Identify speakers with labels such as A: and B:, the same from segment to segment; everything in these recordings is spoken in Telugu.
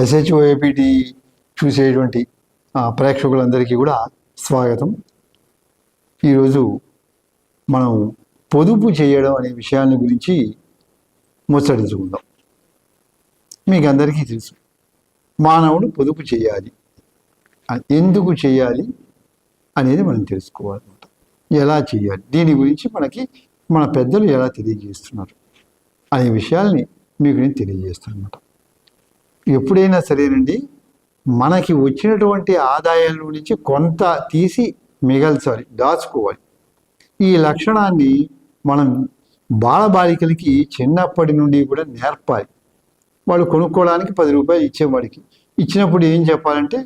A: ఎస్హెచ్ఓఏపిటి చూసేటువంటి ప్రేక్షకులందరికీ కూడా స్వాగతం. ఈరోజు మనం పొదుపు చేయడం అనే విషయాన్ని గురించి ముచ్చటించుకుందాం. మీకు అందరికీ తెలుసు, మానవుడు పొదుపు చేయాలి, ఎందుకు చేయాలి అనేది మనం తెలుసుకోవాలన్నమాట. ఎలా చేయాలి, దీని గురించి మన పెద్దలు ఎలా తెలియజేస్తున్నారు అనే విషయాల్ని మీకు నేను తెలియజేస్తాను అన్నమాట. ఎప్పుడైనా సరేనండి, మనకి వచ్చినటువంటి ఆదాయంలో నుంచి కొంత తీసి మిగల్చాలి, దాచుకోవాలి. ఈ లక్షణాన్ని మనం బాలబాలికలకి చిన్నప్పటి నుండి కూడా నేర్పాలి. వాళ్ళు కొనుక్కోవడానికి 10 రూపాయలు ఇచ్చేవాడికి ఇచ్చినప్పుడు ఏం చెప్పాలంటే,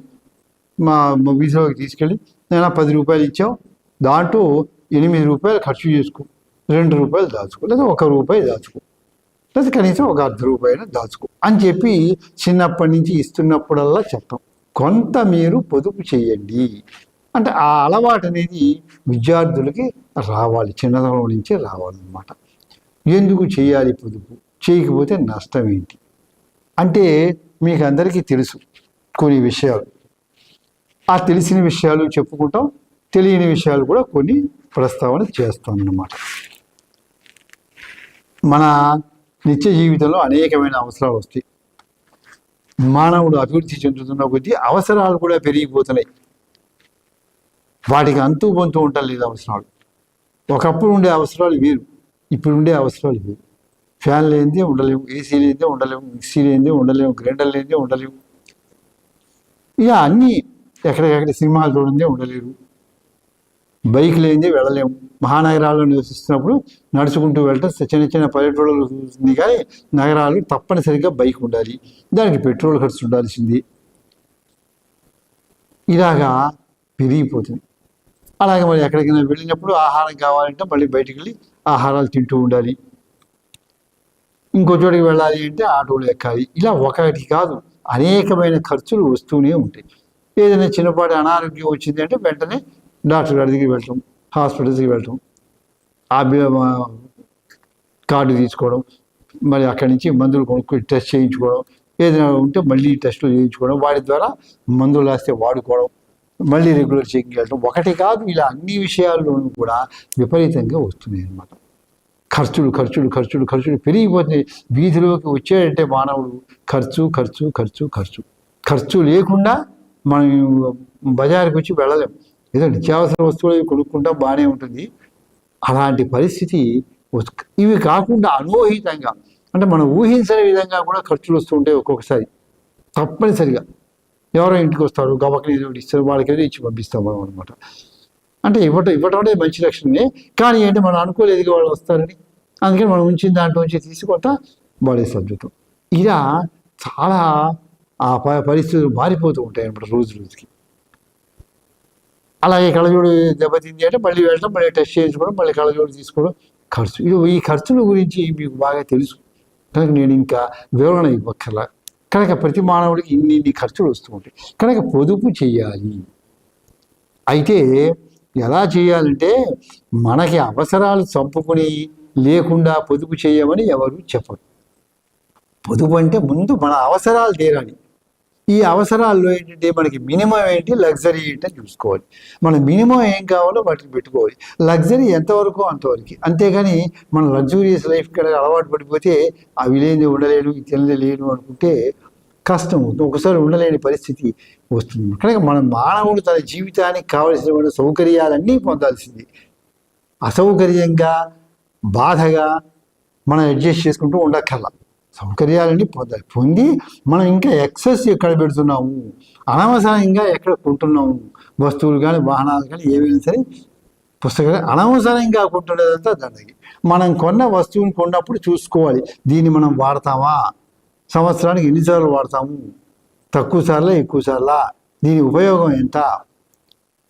A: మా వీధిలోకి తీసుకెళ్ళి, నేను 10 రూపాయలు ఇచ్చావు, దాంట్లో 8 రూపాయలు ఖర్చు చేసుకో, 2 రూపాయలు దాచుకో, లేదా 1 రూపాయి దాచుకో, లేదా కనీసం ఒక 1/2 రూపాయలు దాచుకో అని చెప్పి చిన్నప్పటి నుంచి ఇస్తున్నప్పుడల్లా చెప్తాం. కొంత మీరు పొదుపు చేయండి అంటే ఆ అలవాటు అనేది విద్యార్థులకి రావాలి, చిన్నతనం నుంచే రావాలన్నమాట. ఎందుకు చేయాలి పొదుపు, చేయకపోతే నష్టం ఏంటి అంటే మీకు అందరికీ తెలుసు కొన్ని విషయాలు. ఆ తెలిసిన విషయాలు చెప్పుకుంటాం, తెలియని విషయాలు కూడా కొన్ని ప్రస్తావన చేస్తాం అన్నమాట. మన నిత్య జీవితంలో అనేకమైన అవసరాలు వస్తాయి. మానవుడు అభివృద్ధి చెందుతున్న కొద్దీ అవసరాలు కూడా పెరిగిపోతున్నాయి. వాటికి అంతూ పొంతూ ఉండలేదు అవసరాలు. ఒకప్పుడు ఉండే అవసరాలు వేరు, ఇప్పుడు ఉండే అవసరాలు వేరు. ఫ్యాన్ లేనిదే ఉండలేము, ఏసీ లేనిదే ఉండలేము, మిక్సీ లేనిదే ఉండలేము, గ్రైండర్ లేనిదే ఉండలేము. ఇక అన్నీ ఎక్కడికెక్కడ సినిమాలు చూడందే ఉండలేరు, బైక్ లేనిదే వెళ్ళలేము. మహానగరాల్లో నివసిస్తున్నప్పుడు నడుచుకుంటూ వెళ్ళటం చిన్న చిన్న పల్లెటూళ్ళలో చూస్తుంది, కానీ నగరాలు తప్పనిసరిగా బైక్ ఉండాలి, దానికి పెట్రోల్ ఖర్చు ఉండాల్సింది. ఇలాగా పెరిగిపోతుంది. అలాగే మరి ఎక్కడికైనా వెళ్ళినప్పుడు ఆహారం కావాలంటే మళ్ళీ బయటికి వెళ్ళి ఆహారాలు తింటూ ఉండాలి. ఇంకో చోటికి వెళ్ళాలి అంటే ఆటోలు ఎక్కాలి. ఇలా ఒకటి కాదు, అనేకమైన ఖర్చులు వస్తూనే ఉంటాయి. ఏదైనా చిన్నపాటి అనారోగ్యం వచ్చింది అంటే వెంటనే డాక్టర్ గారి దగ్గరికి వెళ్ళటం, హాస్పిటల్స్కి వెళ్ళటం, ఆ కార్డు తీసుకోవడం, మరి అక్కడి నుంచి మందులు కొనుక్కొని టెస్ట్ చేయించుకోవడం, ఏదైనా ఉంటే మళ్ళీ టెస్టులు చేయించుకోవడం, వాటి ద్వారా మందులు రాస్తే వాడుకోవడం, మళ్ళీ రెగ్యులర్ చెకింగ్ వెళ్ళటం. ఒకటి కాదు, ఇలా అన్ని విషయాల్లోనూ కూడా విపరీతంగా వస్తున్నాయి అన్నమాట. ఖర్చులు ఖర్చులు ఖర్చులు ఖర్చులు పెరిగిపోతున్నాయి. వీధిలోకి వచ్చాడంటే మానవుడు ఖర్చు ఖర్చు ఖర్చు ఖర్చు. ఖర్చు లేకుండా మనం బజారుకి వచ్చి వెళ్ళలేం. ఏదో నిత్యావసర వస్తువులు కొనుక్కుంటాం, బాగానే ఉంటుంది. అలాంటి పరిస్థితి ఇవి కాకుండా అనూహితంగా అంటే మనం ఊహించని విధంగా కూడా ఖర్చులు వస్తుంటాయి. ఒక్కొక్కసారి తప్పనిసరిగా ఎవరో ఇంటికి వస్తారు, గబక్కని ఏదో ఇస్తారు, వాళ్ళకి ఏదో ఇచ్చి పంపిస్తాం మనం అనమాట. అంటే ఇవ్వటం అంటే మంచి లక్షణమే, కానీ ఏంటి మనం అనుకోలేదుగా వాళ్ళు వస్తారని, అందుకని మనం ఉంచిన దాంట్లో నుంచి తీసుకుంటా వాడే సర్దుతాం. ఇలా చాలా ఆ పరిస్థితులు మారిపోతూ ఉంటాయి అన్నమాట రోజు రోజుకి. అలాగే కళ్ళజోడు దెబ్బతింది అంటే మళ్ళీ వెళ్ళడం, మళ్ళీ టెస్ట్ చేయించుకోవడం, మళ్ళీ కళ్ళజోడు తీసుకోవడం ఖర్చు. ఈ ఖర్చుల గురించి మీకు బాగా తెలుసు కనుక నేను ఇంకా వివరణ ఇవ్వక్కర్లా. కనుక ప్రతి మానవుడికి ఇన్ని ఖర్చులు వస్తూ ఉంటాయి. కనుక పొదుపు చేయాలి. అయితే ఎలా చేయాలంటే మనకి అవసరాలు చంపుకుని లేకుండా పొదుపు చేయమని ఎవరు చెప్పరు. పొదుపు అంటే ముందు మన అవసరాలు తీరాలి. ఈ అవసరాల్లో ఏంటంటే మనకి మినిమం ఏంటి, లగ్జరీ ఏంటని చూసుకోవాలి. మన మినిమం ఏం కావాలో వాటిని పెట్టుకోవాలి. లగ్జరీ ఎంతవరకు అంతవరకు, అంతేగాని మన లగ్జూరియస్ లైఫ్ కనుక అలవాటు పడిపోతే అవి లేని ఉండలేను, తినలేను అనుకుంటే కష్టం అవుతుంది. ఒకసారి ఉండలేని పరిస్థితి వస్తుంది. కనుక మన మానవుడు తన జీవితానికి కావలసిన సౌకర్యాలన్నీ పొందాల్సింది. అసౌకర్యంగా బాధగా మనం అడ్జస్ట్ చేసుకుంటూ ఉండక్కర్లా. సౌకర్యాలన్నీ పొందాలి. పొంది మనం ఇంకా ఎక్సెస్ ఎక్కడ పెడుతున్నాము, అనవసరంగా ఎక్కడ కొంటున్నాము, వస్తువులు కానీ వాహనాలు కానీ ఏవైనా సరే, పుస్తకాలు అనవసరంగా కొంటున్నదంతా దండగి. మనం కొన్న వస్తువుని కొన్నప్పుడు చూసుకోవాలి, దీన్ని మనం వాడతామా, సంవత్సరానికి ఎన్నిసార్లు వాడతాము, తక్కువ సార్లా ఎక్కువ సార్లా, దీని ఉపయోగం ఎంత,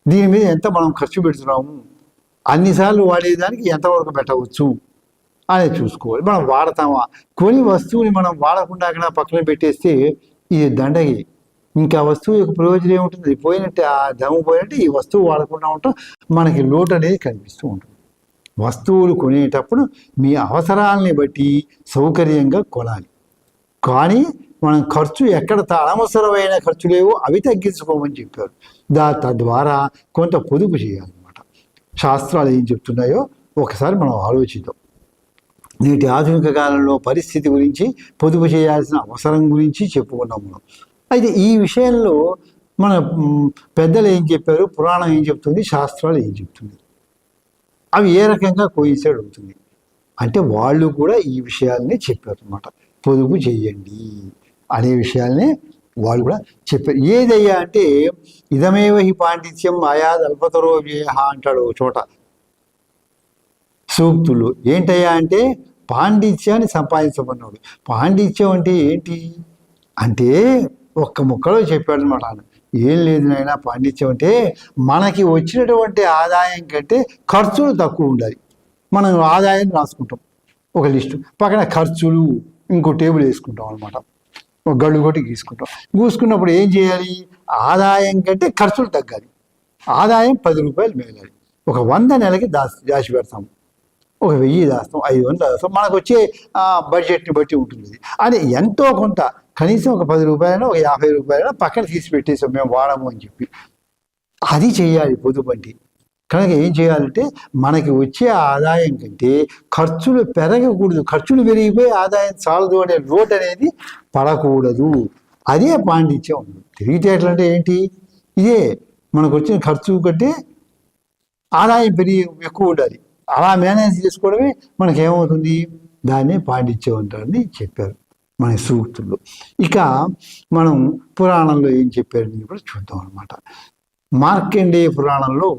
A: దీని మీద ఎంత మనం ఖర్చు పెడుతున్నాము, అన్నిసార్లు వాడేదానికి ఎంతవరకు పెట్టవచ్చు అనేది చూసుకోవాలి. మనం వాడతామా, కొన్ని వస్తువుని మనం వాడకుండా అక్కడ పక్కన పెట్టేస్తే ఇది దండగి. ఇంకా వస్తువు యొక్క ప్రయోజనం ఏముంటుంది, పోయినట్టే, ఆ దమ్ము పోయినట్టే ఈ వస్తువు వాడకుండా ఉంటాం, మనకి లోటు అనేది కనిపిస్తూ ఉంటుంది. వస్తువులు కొనేటప్పుడు మీ అవసరాలని బట్టి సౌకర్యంగా కొనాలి. కానీ మనం ఖర్చు ఎక్కడ అనవసరమైన ఖర్చులేవో అవి తగ్గించుకోమని చెప్పారు. తద్వారా కొంత పొదుపు చేయాలన్నమాట. శాస్త్రాలు ఏం చెప్తున్నాయో ఒకసారి మనం ఆలోచిద్దాం. నేటి ఆధునిక కాలంలో పరిస్థితి గురించి, పొదుపు చేయాల్సిన అవసరం గురించి చెప్పుకున్నాం మనం. అయితే ఈ విషయంలో మన పెద్దలు ఏం చెప్పారు, పురాణం ఏం చెప్తుంది, శాస్త్రాలు ఏం చెప్తుంది, అవి ఏ రకంగా కోయిన్సైడ్ అవుతుంది అంటే వాళ్ళు కూడా ఈ విషయాల్ని చెప్పారు అన్నమాట. పొదుపు చెయ్యండి అనే విషయాల్ని వాళ్ళు కూడా చెప్పారు. ఏదయ్యా అంటే ఇదమేవ హి పాండిత్యం ఆయాద్ అల్పతరో వ్యయ అంటాడు ఒక చోట సూక్తులు. ఏంటయ్యా అంటే పాండిత్యాన్ని సంపాదించమన్నాడు. పాండిత్యం అంటే ఏంటి అంటే ఒక్క ముక్కలో చెప్పాడు అనమాట. ఏం లేదు నాయన, పాండిత్యం అంటే మనకి వచ్చినటువంటి ఆదాయం కంటే ఖర్చులు తక్కువ ఉండాలి. మనం ఆదాయాన్ని రాసుకుంటాం ఒక లిస్టు, పక్కన ఖర్చులు ఇంకో టేబుల్ వేసుకుంటాం అనమాట. ఒక గళ్ళు కొట్టి గీసుకున్నప్పుడు ఏం చేయాలి, ఆదాయం కంటే ఖర్చులు తగ్గాలి. ఆదాయం 10 రూపాయలు మిగలాలి. ఒక 100 నెలకి దాచి పెడతాం, ఒక 1000 దాస్తాం, 500 దాస్తాం, మనకు వచ్చే బడ్జెట్ని బట్టి ఉంటుంది. అది ఎంతో కొంత కనీసం ఒక 10 రూపాయలైనా ఒక 50 రూపాయలైనా పక్కన తీసి పెట్టేసాం మేము వాడము అని చెప్పి. అది చేయాలి పొదుపు అంటే. కనుక ఏం చేయాలంటే మనకి వచ్చే ఆదాయం కంటే ఖర్చులు పెరగకూడదు. ఖర్చులు పెరిగిపోయి ఆదాయం చాలదు అనే లోటు అనేది పడకూడదు. అదే పాండిత్యం. తెలివితేటలు అంటే ఏంటి, ఇదే మనకు వచ్చిన ఖర్చు కంటే ఆదాయం ఎక్కువ ఉండాలి. అలా మేనేజ్ చేసుకోవడమే మనకేమవుతుంది, దాన్నే పాండిత్యం అంటారని చెప్పారు మన సూక్తుల్లో. ఇక మనం పురాణంలో ఏం చెప్పారని కూడా చూద్దాం అనమాట. మార్కండేయ పురాణంలో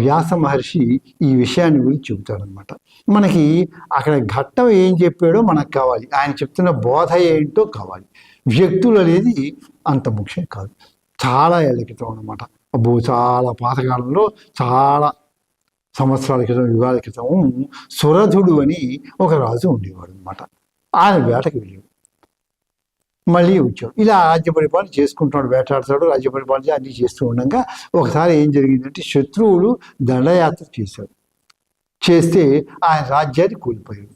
A: వ్యాస మహర్షి ఈ విషయాన్ని గురించి చెబుతాడనమాట. మనకి అక్కడ ఘట్టం ఏం చెప్పాడో మనకు కావాలి, ఆయన చెప్తున్న బోధ ఏంటో కావాలి. వ్యక్తులు అనేది అంత ముఖ్యం కాదు. చాలా ఏళ్ళ క్రితం అనమాట, అబ్బో చాలా పాతకాలంలో, చాలా సంవత్సరాల క్రితం, యుగాల క్రితం సురధుడు అని ఒక రాజు ఉండేవాడు అనమాట. ఆయన వేటకి వెళ్ళాడు, మళ్ళీ వచ్చాడు. ఇలా రాజ్య పరిపాలన చేసుకుంటున్నాడు, వేటాడతాడు, రాజ్య పరిపాలన అన్నీ చేస్తూ ఉండగా ఒకసారి ఏం జరిగిందంటే శత్రువులు దండయాత్ర చేస్తే ఆయన రాజ్యాన్ని కోల్పోయాడు.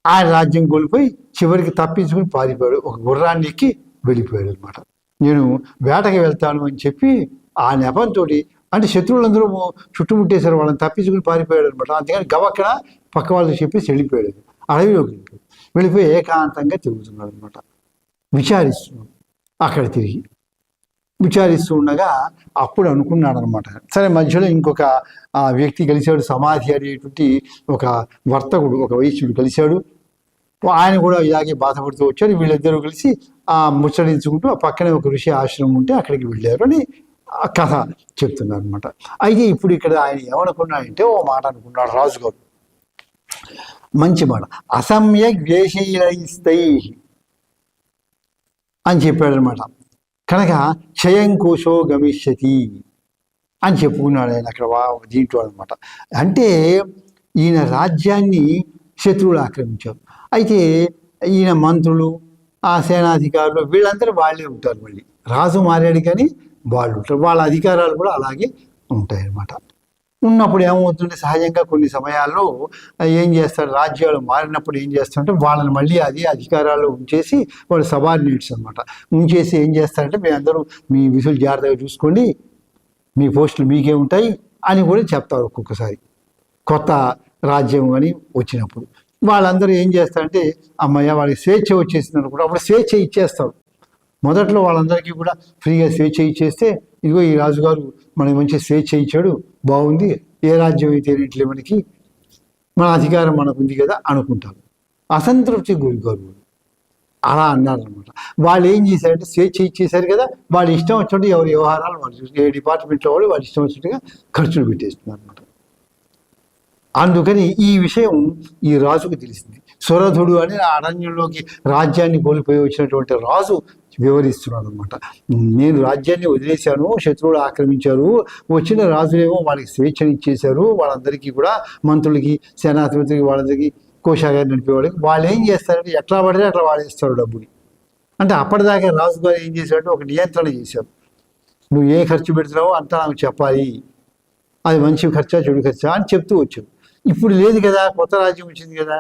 A: ఆయన రాజ్యం కోల్పోయి చివరికి తప్పించుకుని పారిపోయాడు. ఒక గుర్రాన్ని ఎక్కి వెళ్ళిపోయాడు అనమాట. నేను వేటకి వెళ్తాను అని చెప్పి ఆ నెపంతో, అంటే శత్రువులందరూ చుట్టుముట్టేశారు, వాళ్ళని తప్పించుకుని పారిపోయాడు అనమాట. అందుకని గవక్కడ పక్క వాళ్ళకి చెప్పేసి వెళ్ళిపోయాడు, అడవిలోకి వెళ్ళిపోయి ఏకాంతంగా తిరుగుతున్నాడు అనమాట. విచారిస్తున్నాడు, అక్కడ తిరిగి విచారిస్తూ ఉండగా అప్పుడు అనుకున్నాడు అనమాట. సరే, మధ్యలో ఇంకొక వ్యక్తి కలిశాడు, సమాధి అనేటువంటి ఒక వర్తకుడు, ఒక వైశ్యుడు కలిశాడు. ఆయన కూడా ఇలాగే బాధపడుతూ వచ్చాడు. వీళ్ళిద్దరూ కలిసి ముచ్చడించుకుంటూ ఆ పక్కనే ఒక ఋషి ఆశ్రమం ఉంటే అక్కడికి వెళ్ళారు అని ఆ కథ చెప్తున్నారు అనమాట. అయితే ఇప్పుడు ఇక్కడ ఆయన ఏమనుకున్నాడంటే ఓ మాట అనుకున్నాడు రాజుగారు, మంచి మాట, అసమ్యక్ వ్యయశీలైస్తై అని చెప్పాడనమాట. కనుక క్షయం కోశో గమిష్యతి అని చెప్పుకున్నాడు ఆయన అక్కడ దీంట్లో అనమాట. అంటే ఈయన రాజ్యాన్ని శత్రువులు ఆక్రమించారు. అయితే ఈయన మంత్రులు, ఆ సేనాధికారులు వీళ్ళందరూ వాళ్ళే ఉంటారు. మళ్ళీ రాజు మారాడు కానీ వాళ్ళు ఉంటారు, వాళ్ళ అధికారాలు కూడా అలాగే ఉంటాయన్నమాట. ఉన్నప్పుడు ఏమవుతుంటే సహజంగా కొన్ని సమయాల్లో ఏం చేస్తారు, రాజ్యాలు మారినప్పుడు ఏం చేస్తారంటే వాళ్ళని మళ్ళీ అది అధికారాలు ఉంచేసి వాళ్ళు సబార్డినేట్స్ అనమాట ఉంచేసి ఏం చేస్తారంటే మీ అందరూ మీ విధులు జాగ్రత్తగా చూసుకోండి, మీ పోస్టులు మీకే ఉంటాయి అని కూడా చెప్తారు. ఒక్కొక్కసారి కొత్త రాజ్యం అని వచ్చినప్పుడు వాళ్ళందరూ ఏం చేస్తారంటే అమ్మయ్య వాళ్ళకి స్వేచ్ఛ వచ్చేసింది అనుకుంటే అప్పుడు స్వేచ్ఛ ఇచ్చేస్తారు. మొదట్లో వాళ్ళందరికీ కూడా ఫ్రీగా స్వేచ్ఛ ఇచ్చేస్తే ఇదిగో ఈ రాజుగారు మనకి మంచి స్వేచ్ఛ ఇచ్చాడు, బాగుంది, ఏ రాజ్యం అయితే ఏంటి మనకి, మన అధికారం మనకు ఉంది కదా అనుకుంటారు. అసంతృప్తి గురిగారు అలా అన్నారనమాట. వాళ్ళు ఏం చేశారంటే స్వేచ్ఛ ఇచ్చేశారు కదా, వాళ్ళు ఇష్టం వచ్చినట్టు ఎవరి వ్యవహారాలు వాళ్ళు చూసి ఏ డిపార్ట్మెంట్లో వాళ్ళు వాళ్ళు ఇష్టం వచ్చినట్టుగా ఖర్చులు పెట్టేస్తున్నారు అనమాట. అందుకని ఈ విషయం ఈ రాజుకు తెలిసింది. సురధుడు అని అరణ్యంలోకి రాజ్యాన్ని కోల్పోయి వచ్చినటువంటి రాజు వివరిస్తున్నాడు అనమాట. నేను రాజ్యాన్ని వదిలేశాను, శత్రువులు ఆక్రమించారు, వచ్చిన రాజులేమో వాళ్ళకి స్వేచ్ఛను ఇచ్చేశారు, వాళ్ళందరికీ కూడా మంత్రులకి, సేనాధిపతికి, వాళ్ళందరికీ కోశాగారి నడిపేవాళ్ళకి వాళ్ళు ఏం చేస్తారంటే ఎట్లా పడితే అట్లా వాడేస్తారు డబ్బుని. అంటే అప్పటిదాకా రాజుగారు ఏం చేశారంటే ఒక నియంత్రణ చేశారు, నువ్వు ఏ ఖర్చు పెడుతున్నావో అంతా నాకు చెప్పాలి, అది మంచి ఖర్చా చెడు ఖర్చా అని చెప్తూ వచ్చారు. ఇప్పుడు లేదు కదా, కొత్త రాజ్యం వచ్చింది కదా.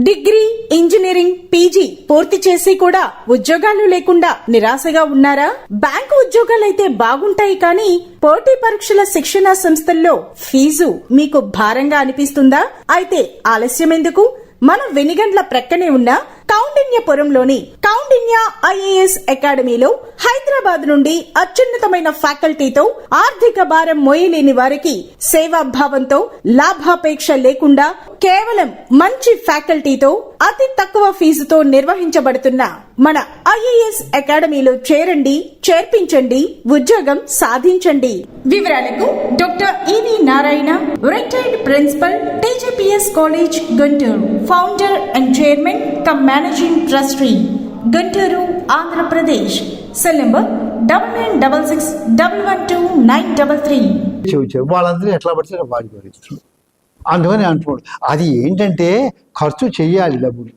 B: డిగ్రీ, ఇంజనీరింగ్, పీజీ పూర్తి చేసి కూడా ఉద్యోగాలు లేకుండా నిరాశగా ఉన్నారా? బ్యాంకు ఉద్యోగాలైతే బాగుంటాయి కానీ పోటీ పరీక్షల శిక్షణా సంస్థల్లో ఫీజు మీకు భారంగా అనిపిస్తుందా? అయితే ఆలస్యం ఎందుకు? మన వెనిగండ్ల ప్రక్కనే ఉన్న కౌండిన్యపురంలోని కౌండిన్య ఐఏఎస్ అకాడమీలో హైదరాబాద్ నుండి అత్యున్నతమైన ఫ్యాకల్టీతో ఆర్థిక భారం మోయలేని వారికి సేవాభావంతో లాభాపేక్ష లేకుండా కేవలం మంచి ఫ్యాకల్టీతో అతి తక్కువ ఫీజుతో నిర్వహించబడుతున్న మన ఐఏఎస్ అకాడమీలో చేరండి, చేర్పించండి, ఉద్యోగం సాధించండి. వివరాలకు doctor EV Narayana, retired principal, TGPS college, Guntur, founder and chairman cum managing trustee, Guntur, Andhra Pradesh. Cell number 9966112933.
A: వాళ్ళందరూ ఎట్లా పడితే వాడిపోయిస్తారు. అందుకని అంటున్నాడు, అది ఏంటంటే ఖర్చు చేయాలి డబ్బులు.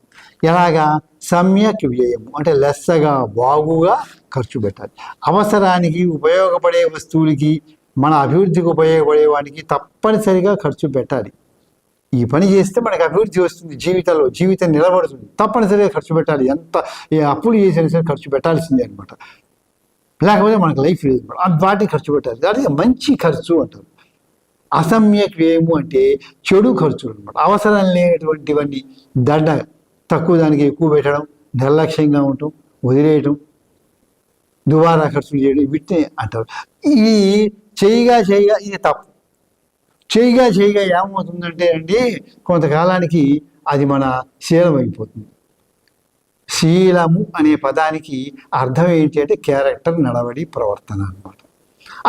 A: ఎలాగా? సమ్యక్ వ్యయము అంటే లెస్సగా, బాగుగా ఖర్చు పెట్టాలి. అవసరానికి ఉపయోగపడే వస్తువులకి, మన అభివృద్ధికి ఉపయోగపడే వాటికి తప్పనిసరిగా ఖర్చు పెట్టాలి. ఈ పని చేస్తే మనకు అభివృద్ధి వస్తుంది, జీవితంలో జీవితం నిలబడుతుంది. తప్పనిసరిగా ఖర్చు పెట్టాలి. ఎంత అప్పులు చేసినా సరే ఖర్చు పెట్టాల్సిందే అనమాట. లేకపోతే మనకు లైఫ్ లేదు. వాటిని ఖర్చు పెట్టాలి. దానికి మంచి ఖర్చు అంటారు. అసమ్యక్ వ్యయము అంటే చెడు ఖర్చులు అనమాట. అవసరం లేనటువంటివన్నీ దండ, తక్కువ దానికి ఎక్కువ పెట్టడం, నిర్లక్ష్యంగా ఉండటం, వదిలేయటం, దుబారా ఖర్చులు చేయడం, వీటిని అంటారు. ఇవి చేయగా ఇది తప్పు. చేయగా ఏమవుతుందంటే అండి, కొంతకాలానికి అది మన శీలం అయిపోతుంది. శీలము అనే పదానికి అర్థం ఏంటి అంటే క్యారెక్టర్, నడవడి, ప్రవర్తన అనమాట.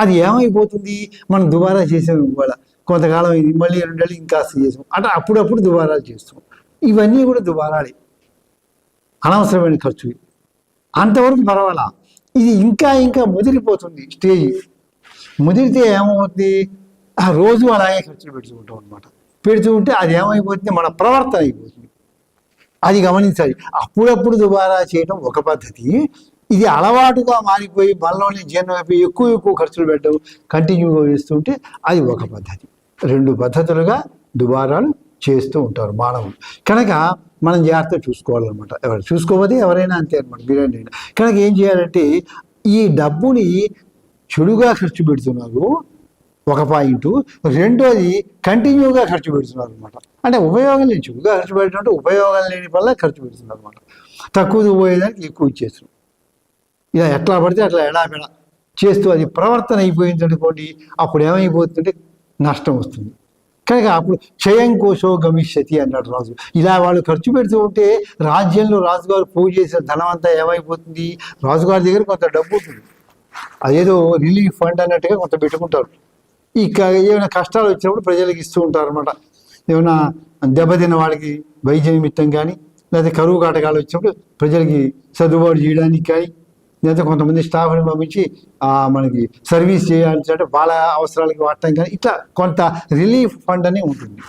A: అది ఏమైపోతుంది, మనం దుబారా చేసాం ఇవాళ, కొంతకాలం అయింది, మళ్ళీ 2 ఏళ్ళు ఇంకా చేసాం అంటే అప్పుడప్పుడు దుబారాలు చేస్తాం. ఇవన్నీ కూడా దుబారాలే, అనవసరమైన ఖర్చు. అంతవరకు పర్వాలా. ఇది ఇంకా ముదిరిపోతుంది. స్టేజ్ ముదిరితే ఏమవుతుంది, రోజు అలాగే ఖర్చులు పెడుతుంటాం అనమాట. పెడుతూ ఉంటే అది ఏమైపోతుంది, మన ప్రవర్తన అయిపోతుంది. అది గమనించాలి. అప్పుడప్పుడు దుబారా చేయడం ఒక పద్ధతి. ఇది అలవాటుగా మారిపోయి మనలోని జీర్ణమైపోయి ఎక్కువ ఖర్చులు పెట్టడం, కంటిన్యూగా వేస్తుంటే అది ఒక పద్ధతి. 2 పద్ధతులుగా దుబారాలు చేస్తూ ఉంటారు మానవులు. కనుక మనం జాగ్రత్తగా చూసుకోవాలన్నమాట. చూసుకోకపోతే ఎవరైనా అంతే అనమాట, మీరైనా. కనుక ఏం చేయాలంటే, ఈ డబ్బుని చెడుగా ఖర్చు పెడుతున్నారు ఒక పాయింట్. రెండోది కంటిన్యూగా ఖర్చు పెడుతున్నారు అనమాట. అంటే ఉపయోగం లేని, చెడుగా ఖర్చు పెట్టడం అంటే ఉపయోగం లేని వల్ల ఖర్చు పెడుతున్నారు అనమాట. తక్కువ పోయేదానికి ఎక్కువ ఇచ్చేస్తారు. ఇలా ఎట్లా పడితే అట్లా ఎడాపెడా చేస్తూ అది ప్రవర్తన అయిపోయింది అనుకోండి, అప్పుడు ఏమైపోతుందంటే నష్టం వస్తుంది. కనుక అప్పుడు క్షయం కోశో గమిష్యతి అన్నాడు రాజు. ఇలా వాళ్ళు ఖర్చు పెడుతూ ఉంటే రాజ్యంలో రాజుగారు పోగు చేసిన ధనం అంతా ఏమైపోతుంది, రాజుగారి దగ్గర కొంత డబ్బు ఉంటుంది. అదేదో రిలీఫ్ ఫండ్ అన్నట్టుగా కొంత పెట్టుకుంటారు. ఇక ఏమైనా కష్టాలు వచ్చినప్పుడు ప్రజలకు ఇస్తూ ఉంటారు అనమాట. ఏమైనా దెబ్బతిన్న వాళ్ళకి వైద్య నిమిత్తం కానీ, లేదా కరువు కాటకాలు వచ్చినప్పుడు ప్రజలకి సర్దుబాటు చేయడానికి కానీ, లేదా కొంతమంది స్టాఫ్ని పంపించి మనకి సర్వీస్ చేయాల్సి అంటే వాళ్ళ అవసరాలకి వాడటం కానీ, ఇట్లా కొంత రిలీఫ్ ఫండ్ అని ఉంటుంది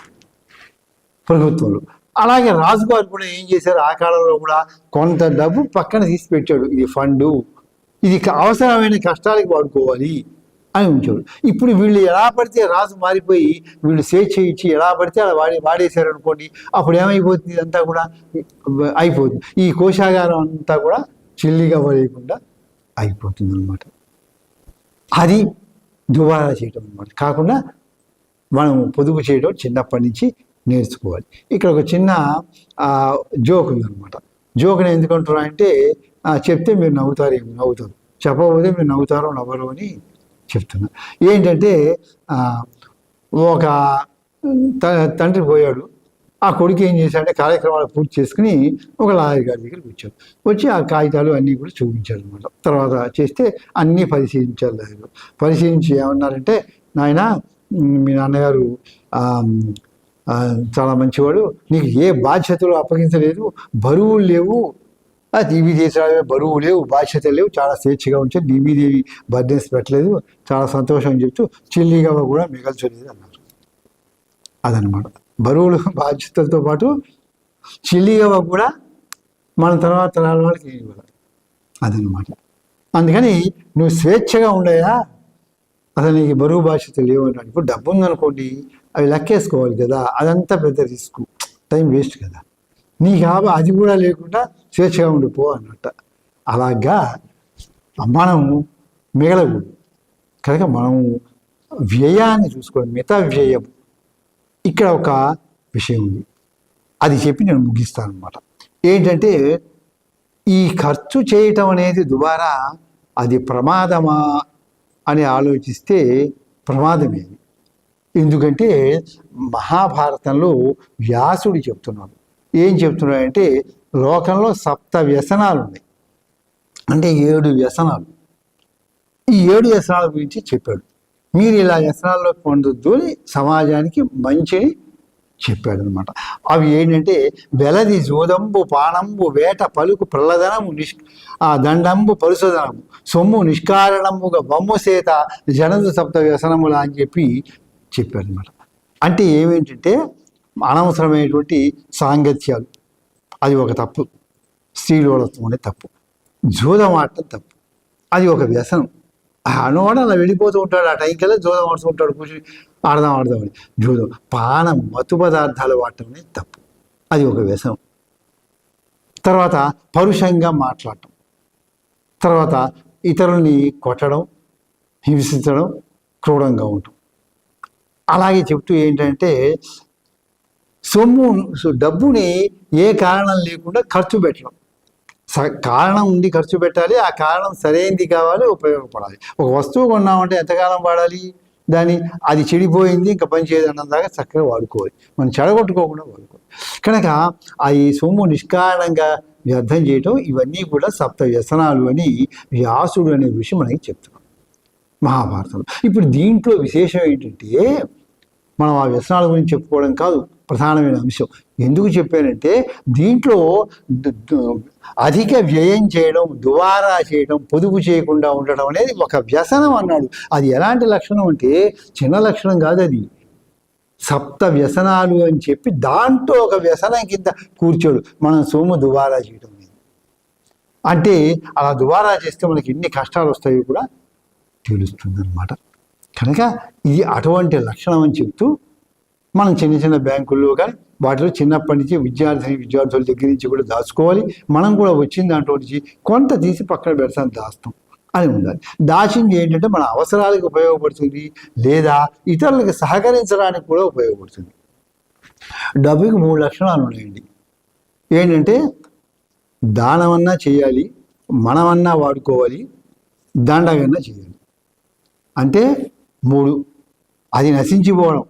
A: ప్రభుత్వంలో. అలాగే రాజుగారు కూడా ఏం చేశారు, ఆ కాలంలో కూడా కొంత డబ్బు పక్కన తీసి పెట్టాడు. ఇది ఫండు, ఇది అవసరమైన కష్టాలకి వాడుకోవాలి అని ఉంచాడు. ఇప్పుడు వీళ్ళు ఎలా పడితే, రాజు మారిపోయి వీళ్ళు స్వేచ్ఛ ఇచ్చి ఎలా పడితే అలా వాడేశారు అనుకోండి, అప్పుడు ఏమైపోతుంది, ఇదంతా కూడా అయిపోతుంది. ఈ కోశాగారం అంతా కూడా చిల్లిగా పడేయకుండా అయిపోతుంది అనమాట. అది దుబారా చేయడం అనమాట. కాకుండా మనం పొదుపు చేయడం చిన్నప్పటి నుంచి నేర్చుకోవాలి. ఇక్కడ ఒక చిన్న జోక్ ఉందన్నమాట. జోక్ని ఎందుకంటున్నా అంటే, చెప్తే మీరు నవ్వుతారు, చెప్పకపోతే మీరు నవ్వుతారో నవ్వరు అని చెప్తున్నా. ఏంటంటే, ఒక తండ్రి పోయాడు. ఆ కొడుకు ఏం చేశాడంటే, కార్యక్రమాలు పూర్తి చేసుకుని ఒక లాయర్ గారి దగ్గరికి వచ్చాడు. వచ్చి ఆ కాగితాలు అన్నీ కూడా చూపించాడు అనమాట. తర్వాత చేస్తే అన్నీ పరిశీలించారు లాయర్. పరిశీలించి ఏమన్నారంటే, నాయన మీ నాన్నగారు చాలా మంచివాడు, నీకు ఏ బాధ్యతలు అప్పగించలేదు, బరువులు లేవు, టీవీ చేసే బరువు లేవు, బాధ్యతలు లేవు, చాలా స్వేచ్ఛగా ఉంచారు, నీ మీద బర్డెన్స్ పెట్టలేదు, చాలా సంతోషం అని చెప్తూ చిల్లిగా కూడా మిగల్చలేదు అన్నారు. అదనమాట. బరువులు బాధ్యతలతో పాటు చిల్లిగా కూడా మన తర్వాత తరాల వాళ్ళకి ఇవ్వాలి. అదనమాట. అందుకని నువ్వు స్వేచ్ఛగా ఉండయా, అసలు నీకు బరువు బాధ్యత లేవు అన్నాడు. ఇప్పుడు డబ్బు ఉందనుకోండి, అవి లెక్కేసుకోవాలి కదా, అదంతా పెద్ద రిస్క్, టైం వేస్ట్ కదా. నీకు అది కూడా లేకుండా స్వేచ్ఛగా ఉండిపో అన్నట్ట. అలాగా మనం మిగలకూడదు. కనుక మనం వ్యయాన్ని చూసుకోవాలి, మిత వ్యయం. ఇక్కడ ఒక విషయం ఉంది, అది చెప్పి నేను ముగిస్తాను అనమాట. ఏంటంటే ఈ ఖర్చు చేయటం అనేది ద్వారా అది ప్రమాదమా అని ఆలోచిస్తే ప్రమాదమే. ఎందుకంటే మహాభారతంలో వ్యాసుడు చెప్తున్నాడు. ఏం చెప్తున్నాడంటే లోకంలో 7 వ్యసనాలు ఉన్నాయి, అంటే 7 వ్యసనాలు. ఈ 7 వ్యసనాల గురించి చెప్పాడు. మీరు ఇలా వ్యసనాల్లో పొందొద్దు అని సమాజానికి మంచిని చెప్పాడు అనమాట. అవి ఏంటంటే వెలది, జోదంబు, పానంబు, వేట, పలుకు, ప్రల్లదనము, దండంబు, పరుసదనము, సొమ్ము, నిష్కారణముగా బొమ్ము సేత, జనదు 7 వ్యసనముల అని చెప్పాడు అనమాట. అంటే ఏమేంటంటే అనవసరమైనటువంటి సాంగత్యాలు, అది ఒక తప్పు. స్త్రీలోలత్వం అనే తప్పు. జూదం ఆడటం తప్పు, అది ఒక వ్యసనం. అనవాడు అలా వెళ్ళిపోతూ ఉంటాడు, ఆ టైంకల్లా జూదం ఆడుతూ ఉంటాడు, కూర్చొని ఆడదామని. జూదం, పానం, మత్తు పదార్థాలు వాడటం అనేది తప్పు, అది ఒక వ్యసనం. తర్వాత పరుషంగా మాట్లాడటం, తర్వాత ఇతరుల్ని కొట్టడం, హింసించడం, క్రూరంగా ఉండటం. అలాగే చెప్తూ ఏంటంటే డబ్బుని ఏ కారణం లేకుండా ఖర్చు పెట్టడం. కారణం ఉండి ఖర్చు పెట్టాలి, ఆ కారణం సరైనది కావాలి, ఉపయోగపడాలి. ఒక వస్తువు కొన్నామంటే ఎంతకాలం వాడాలి దాన్ని, అది చెడిపోయింది ఇంకా పని చేయదన్నం దాకా చక్కగా వాడుకోవాలి, మనం చెడగొట్టుకోకుండా వాడుకోవాలి. కనుక ఆ ఈ సొమ్ము నిష్కారణంగా వ్యర్థం చేయటం, ఇవన్నీ కూడా 7 వ్యసనాలు అని వ్యాసుడు అనే విషయం మనకి చెప్తున్నాం మహాభారతంలో. ఇప్పుడు దీంట్లో విశేషం ఏంటంటే మనం ఆ వ్యసనాల గురించి చెప్పుకోవడం కాదు ప్రధానమైన అంశం. ఎందుకు చెప్పానంటే దీంట్లో అధిక వ్యయం చేయడం, దువారా చేయడం, పొదుపు చేయకుండా ఉండడం అనేది ఒక వ్యసనం అన్నాడు. అది ఎలాంటి లక్షణం అంటే చిన్న లక్షణం కాదు, అది 7 వ్యసనాలు అని చెప్పి దాంట్లో ఒక వ్యసనం కింద కూర్చోడు మనం సొమ్ము దువారా చేయడం. అంటే అలా దువారా చేస్తే మనకి ఎన్ని కష్టాలు వస్తాయో కూడా తెలుస్తుంది అన్నమాట. కనుక ఇది అటువంటి లక్షణం అని చెప్తూ మనం చిన్న చిన్న బ్యాంకుల్లో కానీ వాటిలో చిన్నప్పటి నుంచి విద్యార్థుల దగ్గర నుంచి కూడా దాచుకోవాలి. మనం కూడా వచ్చిన దాంట్లో నుంచి కొంత తీసి పక్కన పెడతాను, దాస్తాం అని ఉండాలి. దాచింది ఏంటంటే మన అవసరాలకు ఉపయోగపడుతుంది, లేదా ఇతరులకు సహకరించడానికి కూడా ఉపయోగపడుతుంది. డబ్బుకి 3 లక్షణాలు ఉన్నాయండి. ఏంటంటే దానమన్నా చేయాలి, మనమన్నా వాడుకోవాలి, దండగన్నా చేయాలి. అంటే 3. అది నశించిపోవడం,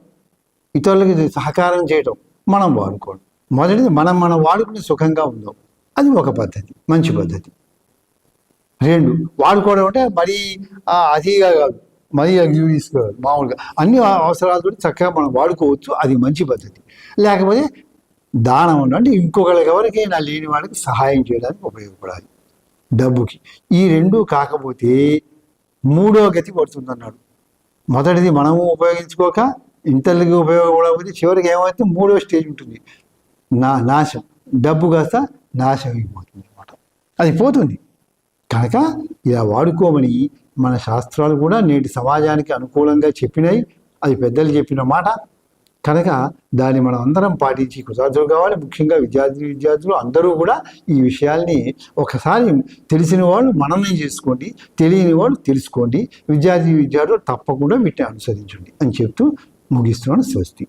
A: ఇతరులకి సహకారం చేయడం, మనం వాడుకోవడం. మొదటిది మనం వాడుకుని సుఖంగా ఉందాం, అది ఒక పద్ధతి, మంచి పద్ధతి. 2, వాడుకోవడం అంటే మరీ అతిగా కాదు, మరీ అగ్గి తీసుకోవాలి, మామూలుగా అన్ని అవసరాలతో చక్కగా మనం వాడుకోవచ్చు, అది మంచి పద్ధతి. లేకపోతే దానం అంటే ఇంకొకరికి ఎవరికైనా లేని వాళ్ళకి సహాయం చేయడానికి ఉపయోగపడాలి డబ్బుకి. ఈ 2 కాకపోతే 3వ గతి పడుతుంది అన్నాడు. మొదటిది మనము ఉపయోగించుకోక ఇంతలకి ఉపయోగపడకపోతే చివరికి ఏమైతే 3వ స్టేజ్ ఉంటుంది, నాశం. డబ్బు కాస్త నాశం అయిపోతుంది అనమాట, అది పోతుంది. కనుక ఇలా వాడుకోమని మన శాస్త్రాలు కూడా నేటి సమాజానికి అనుకూలంగా చెప్పినాయి, అది పెద్దలు చెప్పిన మాట. కనుక దాన్ని మనం అందరం పాటించి కృతజ్ఞులు కావాలి. ముఖ్యంగా విద్యార్థులు అందరూ కూడా ఈ విషయాల్ని ఒకసారి తెలిసిన వాళ్ళు మననం చేసుకోండి, తెలియని వాళ్ళు తెలుసుకోండి. విద్యార్థులు తప్పకుండా వీటిని అనుసరించండి అని చెప్తూ ముగిస్తున్నాను. స్వస్తి.